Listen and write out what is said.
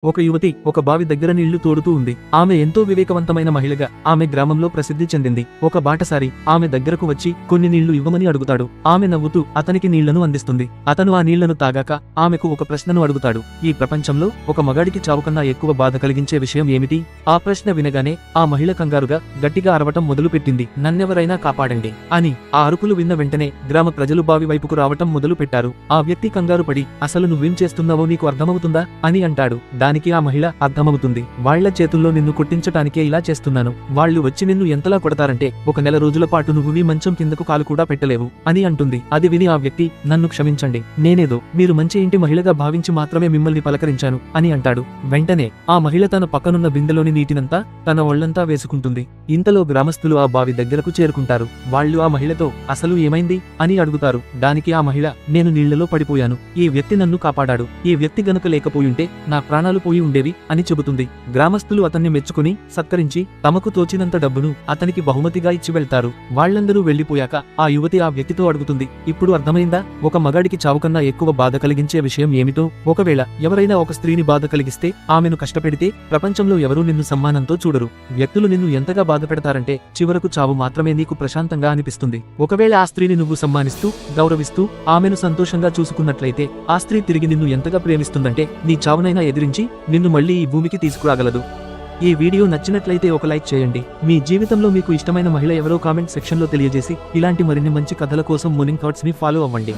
ఒక యువతి ఒక బావి దగ్గర నీళ్లు తోడుతూ ఉంది. ఆమె ఎంతో వివేకవంతమైన మహిళగా ఆమె గ్రామంలో ప్రసిద్ధి చెందింది. ఒక బాటసారి ఆమె దగ్గరకు వచ్చి కొన్ని నీళ్లు ఇవ్వమని అడుగుతాడు. ఆమె నవ్వుతూ అతనికి నీళ్లను అందిస్తుంది. అతను ఆ నీళ్లను తాగాక ఆమెకు ఒక ప్రశ్నను అడుగుతాడు. ఈ ప్రపంచంలో ఒక మగాడికి చావు కన్నా ఎక్కువ బాధ కలిగించే విషయం ఏమిటి? ఆ ప్రశ్న వినగానే ఆ మహిళ కంగారుగా గట్టిగా అరవటం మొదలుపెట్టింది. నన్నెవరైనా కాపాడండి అని. ఆ అరుపులు విన్న వెంటనే గ్రామ ప్రజలు బావి వైపుకు రావటం మొదలు పెట్టారు. ఆ వ్యక్తి కంగారు పడి అసలు నువ్వేం చేస్తున్నావో నీకు అర్థమవుతుందా అని అంటాడు. దానికి ఆ మహిళ అర్థమవుతుంది. వాళ్ల చేతుల్లో నిన్ను కొట్టించటానికే ఇలా చేస్తున్నాను. వాళ్ళు వచ్చి నిన్ను ఎంతలా కొడతారంటే ఒక నెల రోజుల పాటు నువ్వు మీ మంచం కిందకు కాలు కూడా పెట్టలేవు అని అంటుంది. అది విని ఆ వ్యక్తి నన్ను క్షమించండి, నేనేదో మీరు మంచి ఇంటి మహిళగా భావించి మాత్రమే మిమ్మల్ని పలకరించాను అని అంటాడు. వెంటనే ఆ మహిళ తన పక్కనున్న బిందెలోని నీటినంతా తన ఒళ్లంతా వేసుకుంటుంది. ఇంతలో గ్రామస్తులు ఆ బావి దగ్గరకు చేరుకుంటారు. వాళ్ళు ఆ మహిళతో అసలు ఏమైంది అని అడుగుతారు. దానికి ఆ మహిళ నేను నీళ్లలో పడిపోయాను, ఈ వ్యక్తి నన్ను కాపాడాడు, ఈ వ్యక్తి గనుక లేకపోయుంటే నా ప్రాణాలు పోయి ఉండేవి అని చెబుతుంది. గ్రామస్తులు అతన్ని మెచ్చుకుని సత్కరించి తమకు తోచినంత డబ్బును అతనికి బహుమతిగా ఇచ్చి వెళ్తారు. వాళ్లందరూ వెళ్లిపోయాక ఆ యువతి ఆ వ్యక్తితో అడుగుతుంది, ఇప్పుడు అర్థమైందా ఒక మగాడికి చావు కన్నా ఎక్కువ బాధ కలిగించే విషయం ఏమిటో? ఒకవేళ ఎవరైనా ఒక స్త్రీని బాధ కలిగిస్తే ఆమెను కష్టపెడితే ప్రపంచంలో ఎవరూ నిన్ను సమ్మానంతో చూడరు. వ్యక్తులు నిన్ను ఎంతగా బాధ పెడతారంటే చివరకు చావు మాత్రమే నీకు ప్రశాంతంగా అనిపిస్తుంది. ఒకవేళ ఆ స్త్రీని నువ్వు సమ్మానిస్తూ గౌరవిస్తూ ఆమెను సంతోషంగా చూసుకున్నట్లయితే ఆ స్త్రీ తిరిగి నిన్ను ఎంతగా ప్రేమిస్తుందంటే నీ చావునైనా ఎదిరించి నిన్ను మళ్లీ ఈ భూమికి తీసుకురాగలదు. ఈ వీడియో నచ్చినట్లయితే ఒక లైక్ చేయండి. మీ జీవితంలో మీకు ఇష్టమైన మహిళ ఎవరో కామెంట్ సెక్షన్లో తెలియజేసి ఇలాంటి మరిన్ని మంచి కథల కోసం మార్నింగ్ థాట్స్ ని ఫాలో అవ్వండి.